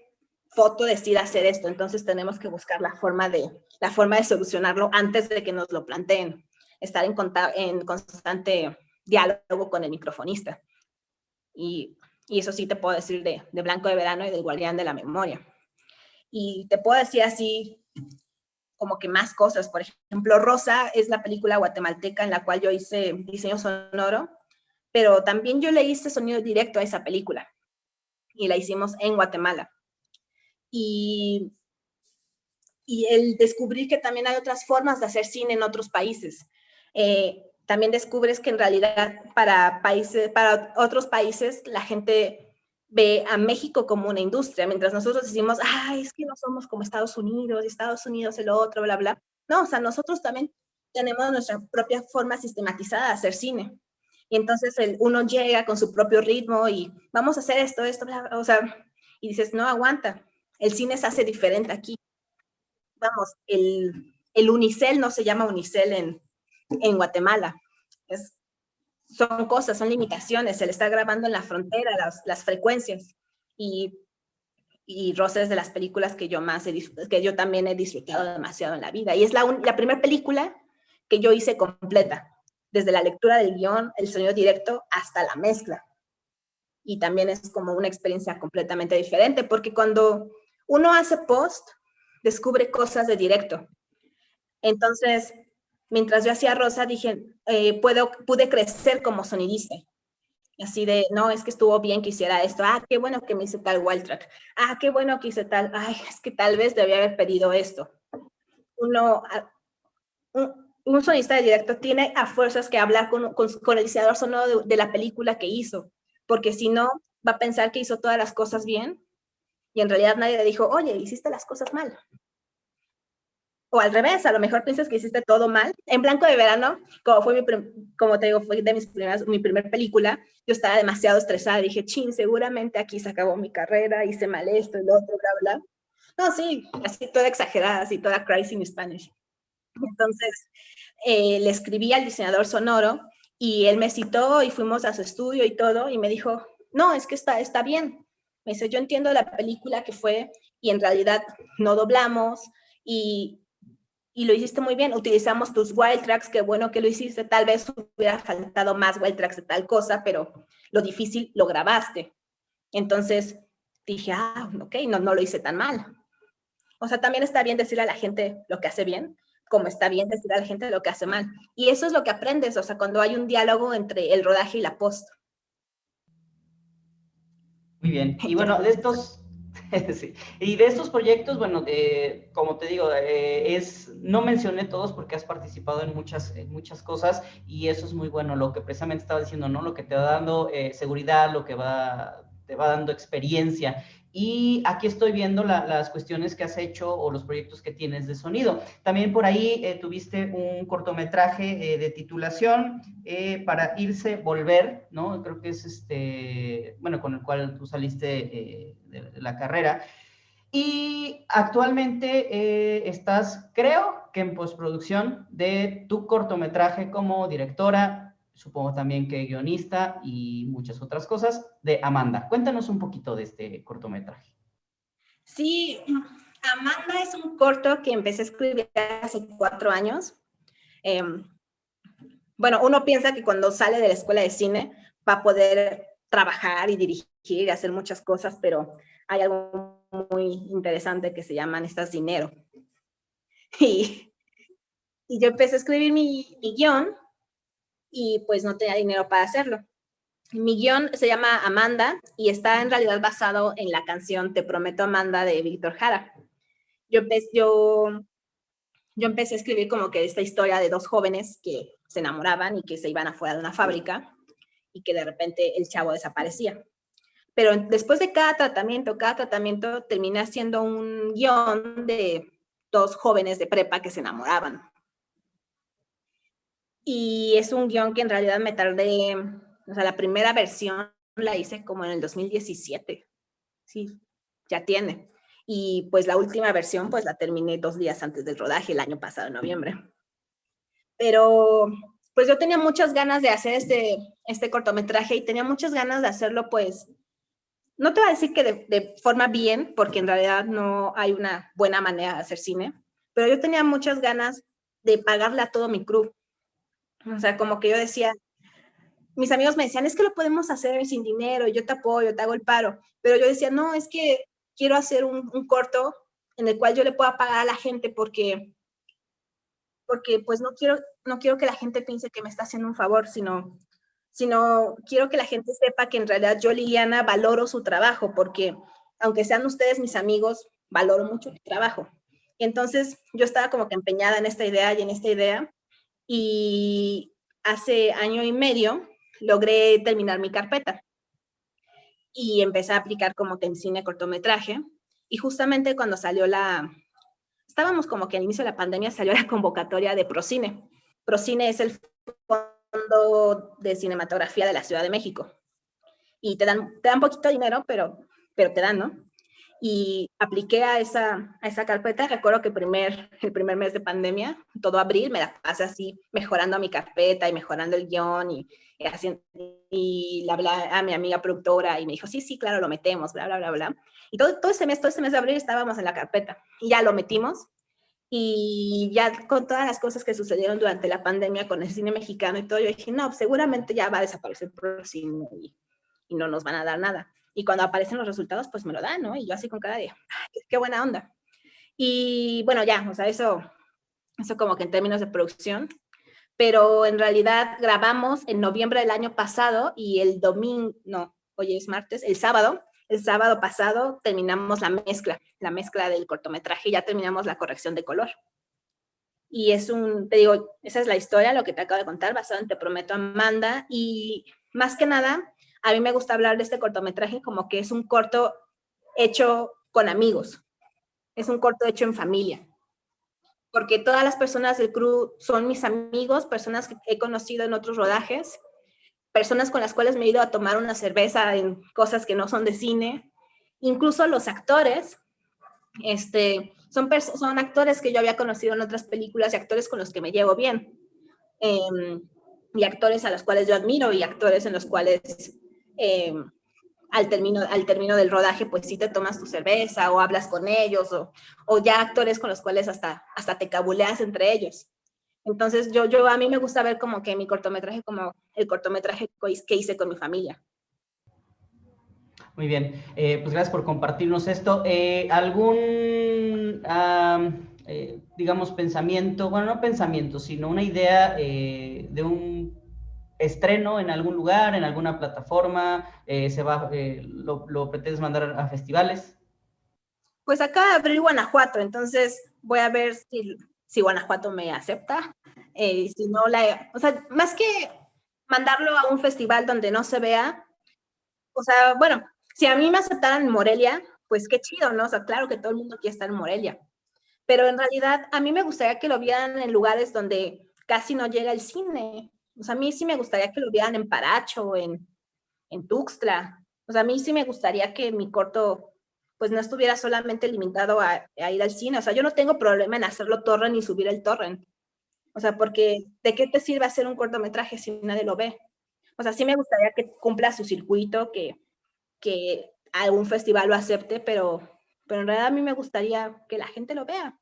Speaker 2: Foto decida hacer esto, entonces tenemos que buscar la forma de solucionarlo antes de que nos lo planteen, estar en constante diálogo con el microfonista. Y eso sí te puedo decir de Blanco de Verano y del Guardián de la Memoria. Y te puedo decir así como que más cosas. Por ejemplo, Rosa es la película guatemalteca en la cual yo hice diseño sonoro, pero también yo le hice sonido directo a esa película y la hicimos en Guatemala. Y el descubrir que también hay otras formas de hacer cine en otros países. También descubres que en realidad para otros países la gente ve a México como una industria, mientras nosotros decimos, es que no somos como Estados Unidos el otro, bla, bla. No, o sea, nosotros también tenemos nuestra propia forma sistematizada de hacer cine. Y entonces uno llega con su propio ritmo y vamos a hacer esto, bla, bla, o sea, y dices, no, aguanta, el cine se hace diferente aquí. Vamos, el unicel no se llama unicel en Guatemala. Son cosas, son limitaciones, se le está grabando en la frontera las frecuencias. Y Rosa es de las películas que yo también he disfrutado demasiado en la vida. Y es la primera película que yo hice completa, desde la lectura del guión, el sonido directo, hasta la mezcla. Y también es como una experiencia completamente diferente, porque cuando uno hace post, descubre cosas de directo. Entonces, mientras yo hacía Rosa, dije, pude crecer como sonidista. Así de, no, es que estuvo bien que hiciera esto. Qué bueno que me hice tal wild track. Qué bueno que hice tal. Es que tal vez debía haber pedido esto. Un sonista de directo tiene a fuerzas que hablar con el diseñador sonoro de la película que hizo, porque si no, va a pensar que hizo todas las cosas bien y en realidad nadie le dijo, oye, hiciste las cosas mal. O al revés, a lo mejor piensas que hiciste todo mal. En Blanco de Verano, como te digo, fue de mi primer película, yo estaba demasiado estresada. Dije, chin, seguramente aquí se acabó mi carrera, hice mal esto, el otro, bla, bla. No, sí, así toda exagerada, así toda crazy in Spanish. Entonces, le escribí al diseñador sonoro y él me citó y fuimos a su estudio y todo y me dijo, no, es que está bien. Me dice, yo entiendo la película que fue y en realidad no doblamos y y lo hiciste muy bien, utilizamos tus wild tracks, qué bueno que lo hiciste, tal vez hubiera faltado más wild tracks de tal cosa, pero lo difícil lo grabaste. Entonces dije, ok, no lo hice tan mal. O sea, también está bien decirle a la gente lo que hace bien, como está bien decirle a la gente lo que hace mal. Y eso es lo que aprendes, o sea, cuando hay un diálogo entre el rodaje y la post.
Speaker 1: Muy bien. Y
Speaker 2: Ya.
Speaker 1: bueno, de estos, sí. Y de estos proyectos, bueno, como te digo, no mencioné todos porque has participado en muchas cosas y eso es muy bueno, lo que precisamente estaba diciendo, ¿no? Lo que te va dando seguridad, te va dando experiencia. Y aquí estoy viendo las cuestiones que has hecho o los proyectos que tienes de sonido. También por ahí tuviste un cortometraje de titulación para irse, volver, ¿no? Creo que es bueno, con el cual tú saliste de la carrera. Y actualmente estás, creo que en postproducción de tu cortometraje como directora, supongo también que guionista y muchas otras cosas, de Amanda. Cuéntanos un poquito de este cortometraje.
Speaker 2: Sí, Amanda es un corto que empecé a escribir hace 4 años. Eh, bueno, uno piensa que cuando sale de la escuela de cine va a poder trabajar y dirigir y hacer muchas cosas, pero hay algo muy interesante que se llama necesitas dinero. Y, y yo empecé a escribir mi guión y pues no tenía dinero para hacerlo. Mi guión se llama Amanda y está en realidad basado en la canción Te Prometo Amanda de Víctor Jara. Yo, yo, yo empecé a escribir como que esta historia de dos jóvenes que se enamoraban y que se iban afuera de una fábrica y que de repente el chavo desaparecía. Pero después de cada tratamiento terminé haciendo un guión de dos jóvenes de prepa que se enamoraban. Y es un guión que en realidad me tardé, o sea, la primera versión la hice como en el 2017. Sí, ya tiene. Y pues la última versión pues la terminé 2 días antes del rodaje, el año pasado, en noviembre. Pero pues yo tenía muchas ganas de hacer este cortometraje y tenía muchas ganas de hacerlo pues, no te voy a decir que de forma bien, porque en realidad no hay una buena manera de hacer cine, pero yo tenía muchas ganas de pagarle a todo mi crew. O sea, como que yo decía, mis amigos me decían, es que lo podemos hacer sin dinero, yo te apoyo, te hago el paro. Pero yo decía, no, es que quiero hacer un corto en el cual yo le pueda pagar a la gente porque pues no quiero que la gente piense que me está haciendo un favor, sino quiero que la gente sepa que en realidad yo, Liliana, valoro su trabajo, porque aunque sean ustedes mis amigos, valoro mucho su trabajo. Y entonces yo estaba como que empeñada en esta idea y en esta idea, y hace 1 año y medio logré terminar mi carpeta y empecé a aplicar como que en cine cortometraje. Y justamente cuando salió estábamos como que al inicio de la pandemia salió la convocatoria de Procine. Procine es el Fondo de Cinematografía de la Ciudad de México. Y te dan poquito dinero, pero te dan, ¿no? Y apliqué a esa carpeta. Recuerdo que el primer mes de pandemia, todo abril, me la pasé así mejorando mi carpeta y mejorando el guión y le hablé a mi amiga productora y me dijo, sí, claro, lo metemos, bla, bla, bla, bla. Y todo ese mes de abril estábamos en la carpeta y ya lo metimos. Y ya con todas las cosas que sucedieron durante la pandemia con el cine mexicano y todo, yo dije, no, seguramente ya va a desaparecer por cine y no nos van a dar nada. Y cuando aparecen los resultados, pues me lo dan, ¿no? Y yo así con cara de, qué buena onda. Y bueno, ya, o sea, eso como que en términos de producción, pero en realidad grabamos en noviembre del año pasado y el domingo, no, hoy es martes, el sábado pasado terminamos la mezcla del cortometraje y ya terminamos la corrección de color. Y te digo, esa es la historia, lo que te acabo de contar, basado en Te Prometo Amanda. Y más que nada, a mí me gusta hablar de este cortometraje como que es un corto hecho con amigos, es un corto hecho en familia, porque todas las personas del crew son mis amigos, personas que he conocido en otros rodajes, personas con las cuales me he ido a tomar una cerveza en cosas que no son de cine, incluso los actores, son actores que yo había conocido en otras películas y actores con los que me llevo bien. Y actores a los cuales yo admiro y actores en los cuales al término del rodaje, pues sí te tomas tu cerveza o hablas con ellos o ya actores con los cuales hasta te cabuleas entre ellos. Entonces a mí me gusta ver como que mi cortometraje como el cortometraje que hice con mi familia.
Speaker 1: Muy bien, pues gracias por compartirnos esto. Digamos, pensamiento, bueno, no pensamiento, sino una idea de un estreno en algún lugar, en alguna plataforma, lo pretendes mandar a festivales?
Speaker 2: Pues acaba de abrir Guanajuato, entonces voy a ver si Guanajuato me acepta. Si no, o sea, más que mandarlo a un festival donde no se vea, o sea, bueno, si a mí me aceptaran en Morelia, pues qué chido, ¿no? O sea, claro que todo el mundo quiere estar en Morelia, pero en realidad a mí me gustaría que lo vieran en lugares donde casi no llega el cine. O sea, a mí sí me gustaría que lo vieran en Paracho, en Tuxtla. O sea, a mí sí me gustaría que mi corto pues no estuviera solamente limitado a ir al cine. O sea, yo no tengo problema en hacerlo torrent y subir el torrent. O sea, porque ¿de qué te sirve hacer un cortometraje si nadie lo ve? O sea, sí me gustaría que cumpla su circuito, que algún festival lo acepte, pero en realidad a mí me gustaría que la gente lo vea.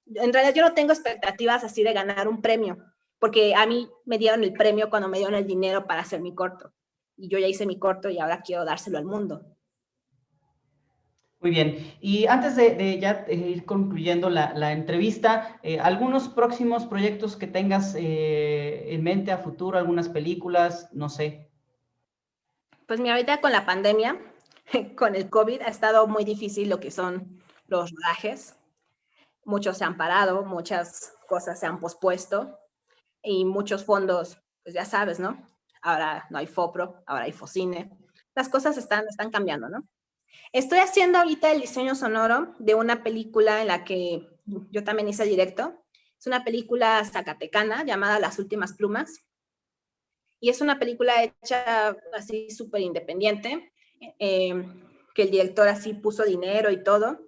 Speaker 2: En realidad yo no tengo expectativas así de ganar un premio, porque a mí me dieron el premio cuando me dieron el dinero para hacer mi corto. Y yo ya hice mi corto y ahora quiero dárselo al mundo.
Speaker 1: Muy bien, y antes de ya ir concluyendo la entrevista, ¿algunos próximos proyectos que tengas en mente a futuro, algunas películas, no sé?
Speaker 2: Pues mira, ahorita con la pandemia, con el COVID, ha estado muy difícil lo que son los rodajes. Muchos se han parado, muchas cosas se han pospuesto y muchos fondos, pues ya sabes, ¿no? Ahora no hay FOPRO, ahora hay FOCINE. Las cosas están cambiando, ¿no? Estoy haciendo ahorita el diseño sonoro de una película en la que yo también hice directo. Es una película zacatecana llamada Las Últimas Plumas. Y es una película hecha así súper independiente, que el director así puso dinero y todo.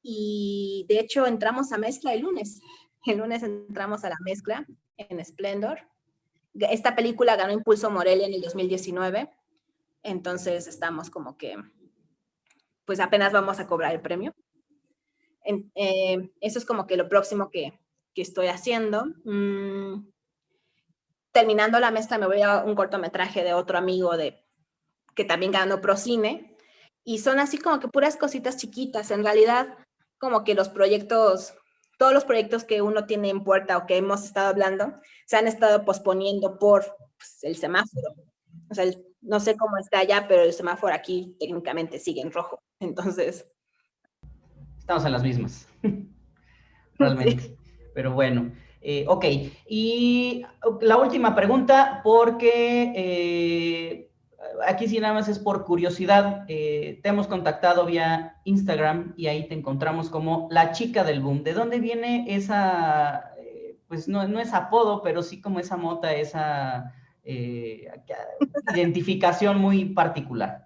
Speaker 2: Y de hecho entramos a mezcla el lunes. El lunes entramos a la mezcla en Splendor. Esta película ganó Impulso Morelia en el 2019. Entonces estamos como que, pues apenas vamos a cobrar el premio. Eso es como que lo próximo que estoy haciendo. Terminando la mezcla me voy a un cortometraje de otro amigo que también ganó Procine. Y son así como que puras cositas chiquitas. En realidad, como que todos los proyectos que uno tiene en puerta o que hemos estado hablando, se han estado posponiendo por pues, el semáforo. O sea, no sé cómo está allá, pero el semáforo aquí técnicamente sigue en rojo. Entonces...
Speaker 1: Estamos en las mismas, realmente. Sí. Pero bueno, ok. Y la última pregunta, porque aquí sí nada más es por curiosidad. Te hemos contactado vía Instagram y ahí te encontramos como la chica del boom. ¿De dónde viene esa, pues no es apodo, pero sí como esa mota, esa identificación muy particular?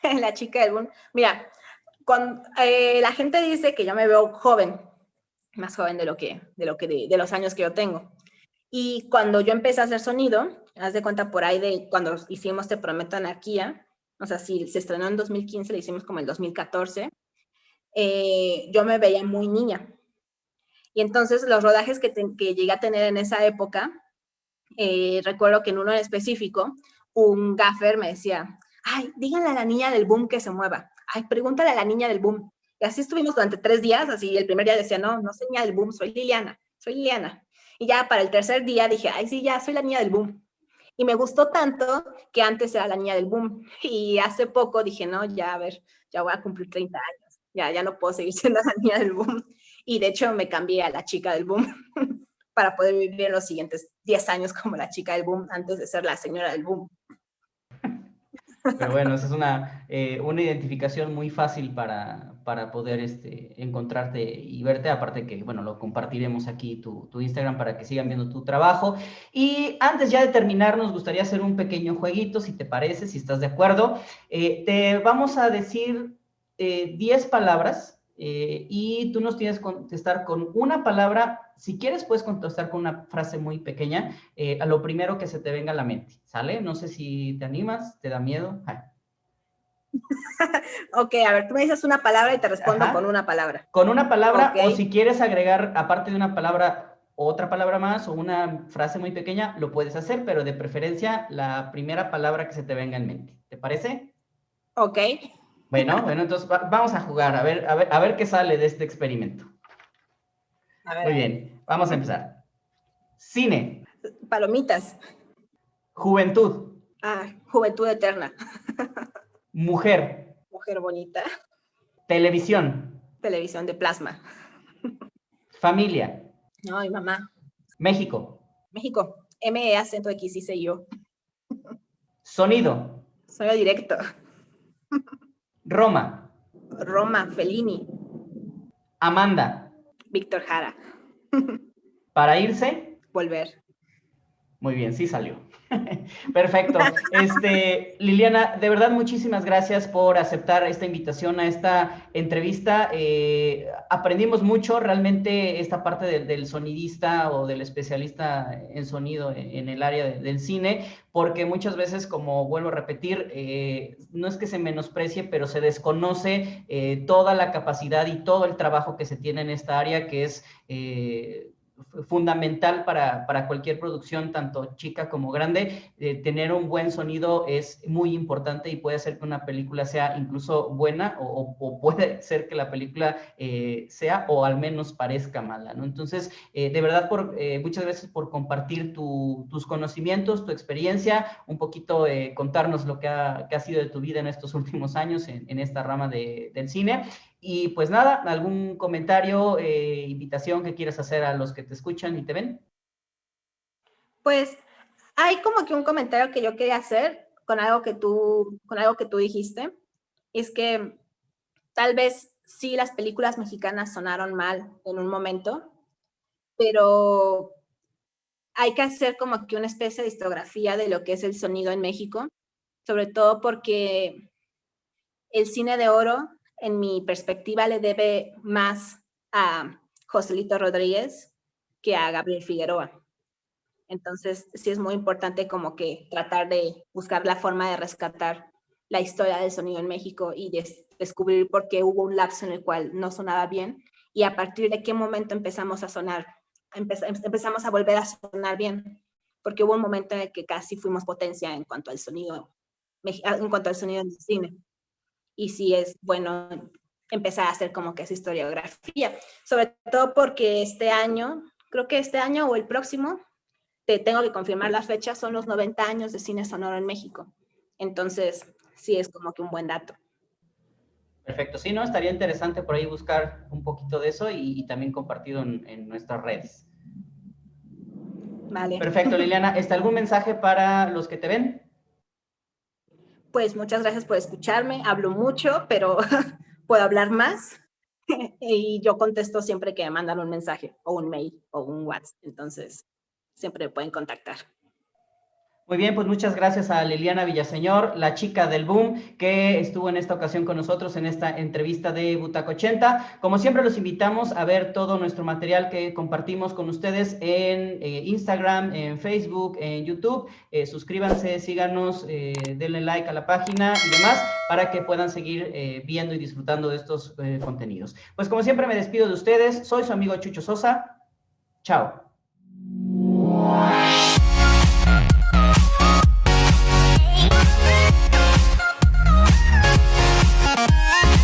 Speaker 2: La chica del boom. Mira, la gente dice que yo me veo joven, más joven de los años que yo tengo. Y cuando yo empecé a hacer sonido, haz de cuenta por ahí de cuando hicimos Te Prometo Anarquía, o sea, si se estrenó en 2015, le hicimos como en 2014, yo me veía muy niña. Y entonces los rodajes que llegué a tener en esa época, recuerdo que en uno en específico, un gaffer me decía, ay, díganle a la niña del boom que se mueva. Ay, pregúntale a la niña del boom. Y así estuvimos durante 3 días, así el primer día decía, no soy niña del boom, soy Liliana. Y ya para el tercer día dije, ay, sí, ya soy la niña del boom. Y me gustó tanto que antes era la niña del boom. Y hace poco dije, no, ya a ver, ya voy a cumplir 30 años. Ya no puedo seguir siendo la niña del boom. Y de hecho me cambié a la chica del boom para poder vivir los siguientes 10 años como la chica del boom antes de ser la señora del boom.
Speaker 1: Pero bueno, esa es una identificación muy fácil para poder encontrarte y verte. Aparte que, bueno, lo compartiremos aquí tu Instagram para que sigan viendo tu trabajo. Y antes ya de terminar, nos gustaría hacer un pequeño jueguito, si te parece, si estás de acuerdo. Te vamos a decir 10 palabras y tú nos tienes que contestar con una palabra. Si quieres, puedes contestar con una frase muy pequeña, a lo primero que se te venga a la mente, ¿sale? No sé si te animas, te da miedo. Ay.
Speaker 2: Ok, a ver, tú me dices una palabra y te respondo con una palabra.
Speaker 1: Con una palabra,
Speaker 2: Ok.
Speaker 1: o si quieres agregar, aparte de una palabra, otra palabra más o una frase muy pequeña, lo puedes hacer, pero de preferencia la primera palabra que se te venga en mente. ¿Te parece?
Speaker 2: Ok.
Speaker 1: Bueno, entonces vamos a jugar, a ver qué sale de este experimento.
Speaker 2: A ver,
Speaker 1: Muy
Speaker 2: a ver.
Speaker 1: bien, vamos a empezar. Cine,
Speaker 2: Palomitas.
Speaker 1: juventud,
Speaker 2: Ah, juventud eterna.
Speaker 1: mujer,
Speaker 2: Mujer bonita.
Speaker 1: televisión,
Speaker 2: Televisión de plasma.
Speaker 1: familia,
Speaker 2: No, mi mamá.
Speaker 1: México,
Speaker 2: México. M, acento X, hice yo.
Speaker 1: sonido,
Speaker 2: Soy directo.
Speaker 1: Roma,
Speaker 2: Roma, Fellini.
Speaker 1: Amanda,
Speaker 2: Víctor Jara.
Speaker 1: para irse.
Speaker 2: Volver.
Speaker 1: Muy bien, sí salió. Perfecto. Liliana, de verdad muchísimas gracias por aceptar esta invitación a esta entrevista. Aprendimos mucho, realmente esta parte del sonidista o del especialista en sonido en el área del cine, porque muchas veces, como vuelvo a repetir, no es que se menosprecie, pero se desconoce toda la capacidad y todo el trabajo que se tiene en esta área, que es fundamental para cualquier producción, tanto chica como grande. Tener un buen sonido es muy importante y puede hacer que una película sea incluso buena o puede ser que la película sea o al menos parezca mala, ¿no? Entonces, de verdad, muchas veces por compartir tus conocimientos, tu experiencia, un poquito contarnos lo que ha sido de tu vida en estos últimos años en esta rama del cine. Y pues nada, algún comentario, invitación que quieras hacer a los que te escuchan y te ven.
Speaker 2: Pues hay como que un comentario que yo quería hacer con algo que tú dijiste. Es que tal vez sí las películas mexicanas sonaron mal en un momento, pero hay que hacer como que una especie de historiografía de lo que es el sonido en México, sobre todo porque el cine de oro, en mi perspectiva, le debe más a Joselito Rodríguez que a Gabriel Figueroa. Entonces, sí es muy importante como que tratar de buscar la forma de rescatar la historia del sonido en México y descubrir por qué hubo un lapso en el cual no sonaba bien y a partir de qué momento empezamos a sonar, empezamos a volver a sonar bien, porque hubo un momento en el que casi fuimos potencia en cuanto al sonido del cine. Y sí es bueno empezar a hacer como que esa historiografía, sobre todo porque este año, creo que este año o el próximo, te tengo que confirmar la fecha, son los 90 años de cine sonoro en México. Entonces, sí es como que un buen dato.
Speaker 1: Perfecto, sí, ¿no? Estaría interesante por ahí buscar un poquito de eso y también compartido en nuestras redes.
Speaker 2: Vale.
Speaker 1: Perfecto, Liliana. ¿Algún mensaje para los que te ven?
Speaker 2: Pues muchas gracias por escucharme. Hablo mucho, pero puedo hablar más. Y yo contesto siempre que me mandan un mensaje o un mail o un WhatsApp. Entonces, siempre me pueden contactar.
Speaker 1: Muy bien, pues muchas gracias a Liliana Villaseñor, la chica del boom, que estuvo en esta ocasión con nosotros en esta entrevista de Butaca 80. Como siempre, los invitamos a ver todo nuestro material que compartimos con ustedes en Instagram, en Facebook, en YouTube. Suscríbanse, síganos, denle like a la página y demás para que puedan seguir viendo y disfrutando de estos contenidos. Pues como siempre, me despido de ustedes. Soy su amigo Chucho Sosa. Chao.